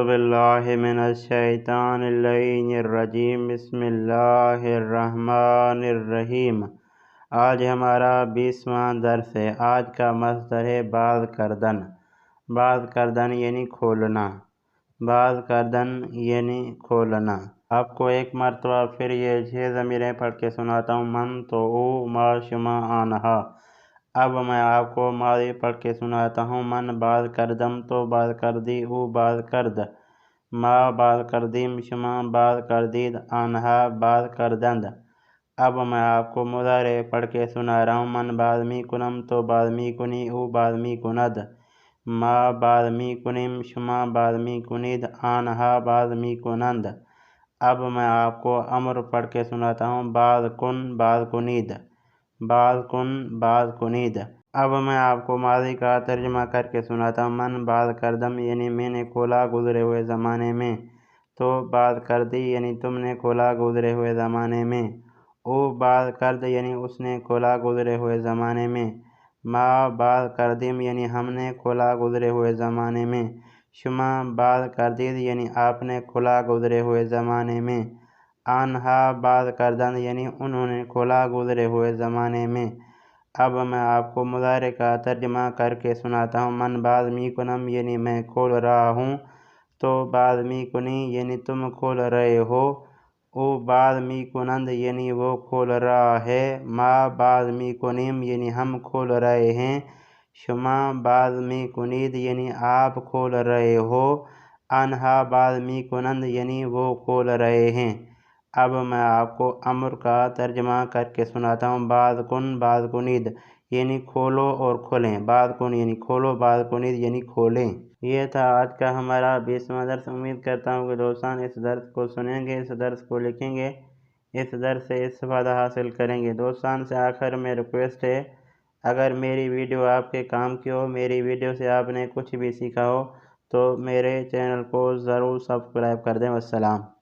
बिल्लाहि मिनश्शैतानिर्रजीम बिस्मिल्लाहिर्रहमानिर्रहीम। आज हमारा 20वां दर्स है। आज का मसदर है बाज़ करदन। बाज़ करदन यानी खोलना। बाज़ करदन यानी खोलना। आपको एक मरतबा फिर ये 6 ज़मीरें पढ़ के सुनाता हूँ। मन तो ओ मा शुमा आनहा। अब मैं आपको माज़ी पढ़ के सुनाता हूँ। मन बाज़ करदम तो बाज़ कर दी ऊ बाज़ करद। मा बाज़ करदीम शुमा बाज़ करदीद आनहा बाज़ करदंद। अब मैं आपको मुज़ारे पढ़ के सुना रहा हूँ। मन बाज़मी कुनम तो बाज़मी कुनी ऊ बाज़मी कुनद। मा बाज़मी कुनिम शुमा बाज़मी कुनीद आनहा बाज़मी कुनंद। अब मैं आपको अमर पढ़ के सुनाता हूँ। बाज़ कुन बाज़ कुनीद बाज़ कुन बाज़ कुनीद। अब मैं आपको माज़ी का तर्जुमा करके सुनाता हूँ। मन बाज़ करदम यानी मैंने खोला गुज़रे हुए ज़माने में। तो बाज़ कर दी यानी तुमने खोला गुज़रे हुए ज़माने में। ओ बाज़ करद यानी उसने खोला गुज़रे हुए ज़माने में। माँ बाज़ करदीम यानी हमने खोला गुज़रे हुए ज़माने में। शुमा बाज़ करदीद यानी आपने खोला गुज़रे हुए ज़माने में। आनहा बाज़ करदन यानी उन्होंने खोला गुज़रे हुए ज़माने में। अब मैं आपको मुज़ारे का तर्जुमा करके सुनाता हूँ। मन बाज़मी कुनम यानी मैं खोल रहा हूँ। तो बाज़मी कुनी यानी तुम खोल रहे हो। ओ बाज़मी कुनंद यानी वो खोल रहा है। माँ बाज़मी कुनीम यानी हम खोल रहे हैं। शुमा बाज़मी कुनीद यानी आप खोल रहे हो। अनहा बाज़मी कुनंद यानी वो खोल रहे हैं। अब मैं आपको अमर का तर्जुमा करके सुनाता हूँ। बाज़ कुन बाज़ कुनीद यानी खोलो और खोलें। बाज़ कुन यानी खोलो बाज़ कुनीद यानी खोलें। ये था आज का हमारा 20वां दर्स। उम्मीद करता हूँ कि दोस्तान इस दर्स को सुनेंगे, इस दर्स को लिखेंगे, इस दर्स से इस्तिफ़ादा हासिल करेंगे। दोस्तान से आखिर में रिक्वेस्ट है, अगर मेरी वीडियो आपके काम की हो, मेरी वीडियो से आपने कुछ भी सीखा हो, तो मेरे चैनल को ज़रूर सब्सक्राइब कर दें। वस्सलाम।